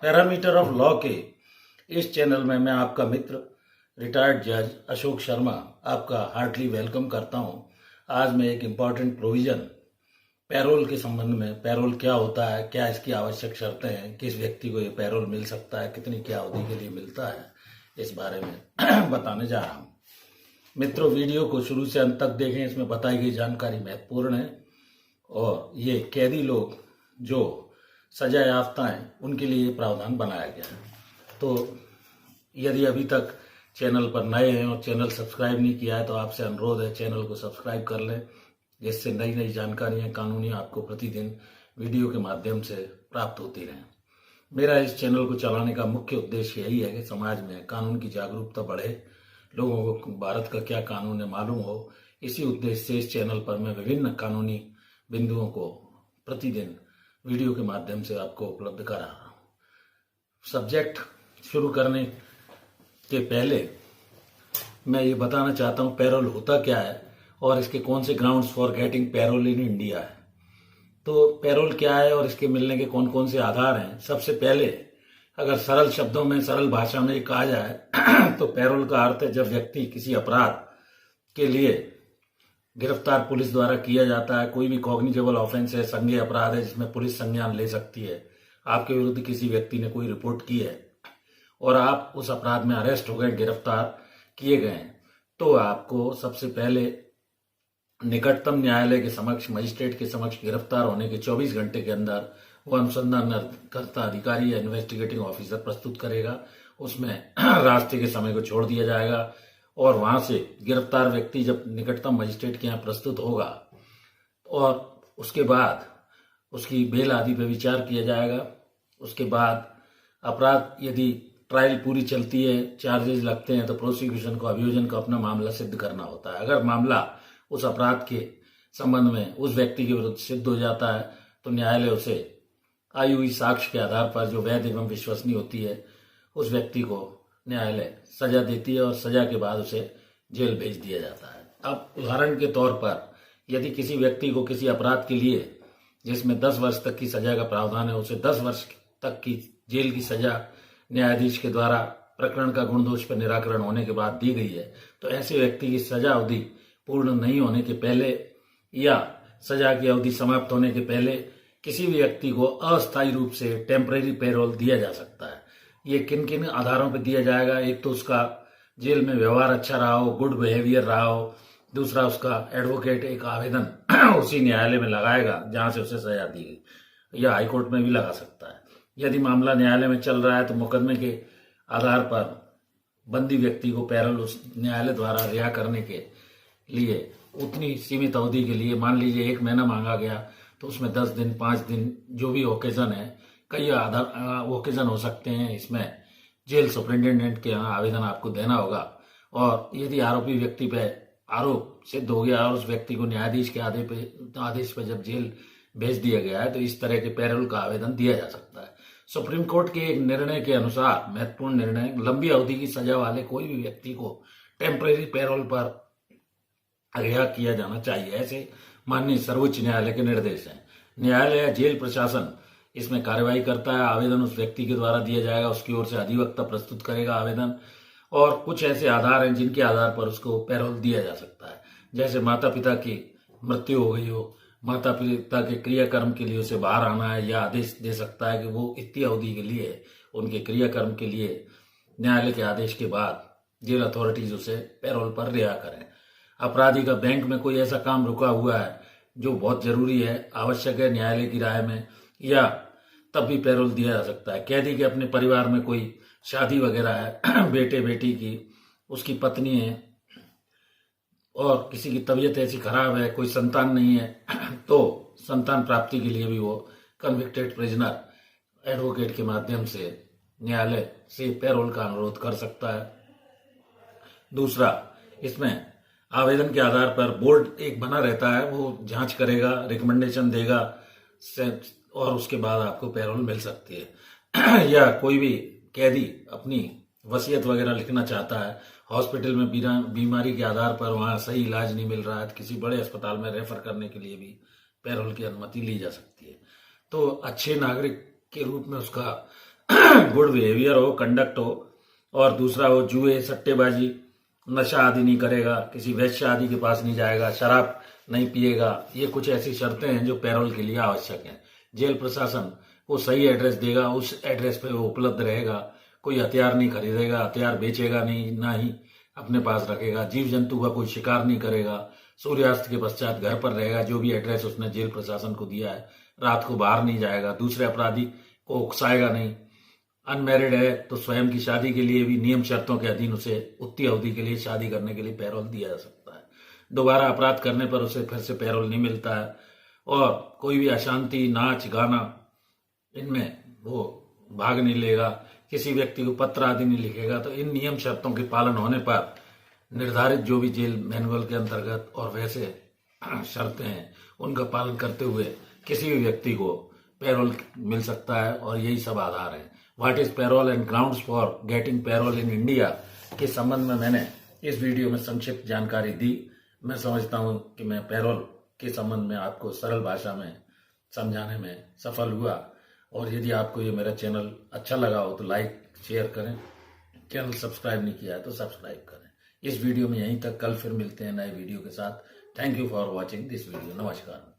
Parameter of law के इस channel में मैं आपका मित्र रिटायर्ड जज अशोक शर्मा आपका हार्टली वेलकम करता हूं। आज मैं एक इम्पॉर्टेंट प्रोविजन पैरोल के संबंध में, पैरोल क्या होता है, क्या इसकी आवश्यक शर्तें हैं, किस व्यक्ति को ये पैरोल मिल सकता है, कितनी क्या अवधि के लिए मिलता है, इस बारे में बताने जा रहा हूं। मित्रों, वीडियो को शुरू से अंत तक देखें, इसमें बताई गई जानकारी महत्वपूर्ण है और ये कैदी लोग जो सजा याफ्ता हैं उनके लिए प्रावधान बनाया गया है। तो यदि अभी तक चैनल पर नए हैं और चैनल सब्सक्राइब नहीं किया है तो आपसे अनुरोध है चैनल को सब्सक्राइब कर लें, जिससे नई नई जानकारियाँ कानूनी आपको प्रतिदिन वीडियो के माध्यम से प्राप्त होती रहें। मेरा इस चैनल को चलाने का मुख्य उद्देश्य यही है कि समाज में कानून की जागरूकता बढ़े, लोगों को भारत का क्या कानून है मालूम हो। इसी उद्देश्य से इस चैनल पर मैं विभिन्न कानूनी बिंदुओं को प्रतिदिन वीडियो के माध्यम से आपको उपलब्ध करा रहा हूँ। सब्जेक्ट शुरू करने के पहले मैं ये बताना चाहता हूँ पैरोल होता क्या है और इसके कौन से grounds for getting parole in India है। तो पैरोल क्या है और इसके मिलने के कौन कौन से आधार हैं। सबसे पहले अगर सरल शब्दों में, सरल भाषा में कहा जाए तो पैरोल का अर्थ है जब व्यक्ति किसी अपराध के लिए गिरफ्तार पुलिस द्वारा किया जाता है। कोई भी कॉग्निजेबल ऑफेंस है, संज्ञेय अपराध है जिसमें पुलिस संज्ञान ले सकती है। आपके विरुद्ध किसी व्यक्ति ने कोई रिपोर्ट की है और आप उस अपराध में अरेस्ट हो गए, गिरफ्तार किए गए, तो आपको सबसे पहले निकटतम न्यायालय के समक्ष, मजिस्ट्रेट के समक्ष गिरफ्तार होने के 24 घंटे के अंदर वो अनुसंधानकर्ता अधिकारी या इन्वेस्टिगेटिंग ऑफिसर प्रस्तुत करेगा। उसमें रास्ते के समय को छोड़ दिया जाएगा और वहां से गिरफ्तार व्यक्ति जब निकटतम मजिस्ट्रेट के यहाँ प्रस्तुत होगा और उसके बाद उसकी बेल आदि पे विचार किया जाएगा। उसके बाद अपराध यदि ट्रायल पूरी चलती है, चार्जेस लगते हैं, तो प्रोसिक्यूशन को, अभियोजन को अपना मामला सिद्ध करना होता है। अगर मामला उस अपराध के संबंध में उस व्यक्ति के विरुद्ध सिद्ध हो जाता है तो न्यायालय उसे आई हुई साक्ष्य के आधार पर, जो वैध एवं विश्वसनीय होती है, उस व्यक्ति को न्यायालय सजा देती है और सजा के बाद उसे जेल भेज दिया जाता है। अब उदाहरण के तौर पर यदि किसी व्यक्ति को किसी अपराध के लिए जिसमें 10 वर्ष तक की सजा का प्रावधान है, उसे 10 वर्ष तक की जेल की सजा न्यायाधीश के द्वारा प्रकरण का गुण दोष पर निराकरण होने के बाद दी गई है, तो ऐसे व्यक्ति की सजा अवधि पूर्ण नहीं होने के पहले या सजा की अवधि समाप्त होने के पहले किसी भी व्यक्ति को अस्थायी रूप से टेम्परेरी पैरोल दिया जा सकता है। ये किन किन आधारों पर दिया जाएगा? एक तो उसका जेल में व्यवहार अच्छा रहा हो, गुड बिहेवियर रहा हो। दूसरा, उसका एडवोकेट एक आवेदन उसी न्यायालय में लगाएगा जहां से उसे सजा दी गई, या हाईकोर्ट में भी लगा सकता है। यदि मामला न्यायालय में चल रहा है तो मुकदमे के आधार पर बंदी व्यक्ति को पैरोल उस न्यायालय द्वारा रिहा करने के लिए उतनी सीमित अवधि के लिए, मान लीजिए 1 महीना मांगा गया, तो उसमें 10 दिन, 5 दिन, जो भी ओकेजन है, कई ओकेजन हो सकते हैं। इसमें जेल सुपरिंटेंडेंट के यहाँ आवेदन आपको देना होगा और यदि आरोपी व्यक्ति पे आरोप सिद्ध हो गया और उस व्यक्ति को न्यायाधीश के आदेश पे जब जेल भेज दिया गया है तो इस तरह के पैरोल का आवेदन दिया जा सकता है। सुप्रीम कोर्ट के एक निर्णय के अनुसार, महत्वपूर्ण निर्णय, लंबी अवधि की सजा वाले कोई भी व्यक्ति को टेम्परेरी पैरोल पर रिहा किया जाना चाहिए, ऐसे माननीय सर्वोच्च न्यायालय के निर्देश हैं। न्यायालय या जेल प्रशासन इसमें कार्यवाही करता है। आवेदन उस व्यक्ति के द्वारा दिया जाएगा, उसकी ओर से अधिवक्ता प्रस्तुत करेगा आवेदन, और कुछ ऐसे आधार हैं जिनके आधार पर उसको पैरोल दिया जा सकता है। जैसे माता पिता की मृत्यु हो गई हो, माता पिता के क्रियाकर्म के लिए उसे बाहर आना है, या आदेश दे सकता है कि वो इतनी अवधि के लिए उनके क्रियाकर्म के लिए न्यायालय के आदेश के बाद जेल अथॉरिटीज उसे पैरोल पर रिहा करें। अपराधी का बैंक में कोई ऐसा काम रुका हुआ है जो बहुत जरूरी है, आवश्यक है न्यायालय की राय में, या तब भी पैरोल दिया जा सकता है। कैदी के अपने परिवार में कोई शादी वगैरह है, बेटे बेटी की, उसकी पत्नी है और किसी की तबीयत ऐसी खराब है, कोई संतान नहीं है, तो संतान प्राप्ति के लिए भी वो कन्विक्टेड प्रिजनर एडवोकेट के माध्यम से न्यायालय से पैरोल का अनुरोध कर सकता है। दूसरा, इसमें आवेदन के आधार पर बोर्ड एक बना रहता है, वो जांच करेगा, रिकमेंडेशन देगा और उसके बाद आपको पैरोल मिल सकती है। या कोई भी कैदी अपनी वसीयत वगैरह लिखना चाहता है, हॉस्पिटल में बीमारी के आधार पर वहां सही इलाज नहीं मिल रहा है, किसी बड़े अस्पताल में रेफर करने के लिए भी पैरोल की अनुमति ली जा सकती है। तो अच्छे नागरिक के रूप में उसका गुड बिहेवियर हो, कंडक्ट हो, और दूसरा हो जुए, सट्टेबाजी, नशा आदि नहीं करेगा, किसी वैश्य आदि के पास नहीं जाएगा, शराब नहीं पिएगा। ये कुछ ऐसी शर्तें हैं जो पैरोल के लिए आवश्यक हैं। जेल प्रशासन को सही एड्रेस देगा, उस एड्रेस पे वो उपलब्ध रहेगा। कोई हथियार नहीं खरीदेगा, हथियार बेचेगा नहीं, ना ही अपने पास रखेगा। जीव जंतु का कोई शिकार नहीं करेगा। सूर्यास्त के पश्चात घर पर रहेगा, जो भी एड्रेस उसने जेल प्रशासन को दिया है। रात को बाहर नहीं जाएगा, दूसरे अपराधी को उकसाएगा नहीं। अनमैरिड है तो स्वयं की शादी के लिए भी नियम शर्तों के अधीन उसे उतनी अवधि के लिए शादी करने के लिए पैरोल दिया जा सकता है। दोबारा अपराध करने पर उसे फिर से पैरोल नहीं मिलता है। और कोई भी अशांति, नाच गाना, इनमें वो भाग नहीं लेगा। किसी व्यक्ति को पत्र आदि नहीं लिखेगा। तो इन नियम शर्तों के पालन होने पर निर्धारित जो भी जेल मैनुअल के अंतर्गत और वैसे शर्तें हैं, उनका पालन करते हुए किसी भी व्यक्ति को पैरोल मिल सकता है। और यही सब आधार है। What is parole and grounds for getting parole in India के संबंध में मैंने इस वीडियो में संक्षिप्त जानकारी दी। मैं समझता हूं कि मैं पैरोल के संबंध में आपको सरल भाषा में समझाने में सफल हुआ। और यदि आपको ये मेरा चैनल अच्छा लगा हो तो लाइक शेयर करें। चैनल सब्सक्राइब नहीं किया है तो सब्सक्राइब करें। इस वीडियो में यहीं तक, कल फिर मिलते हैं नए वीडियो के साथ। Thank you for watching this video. नमस्कार।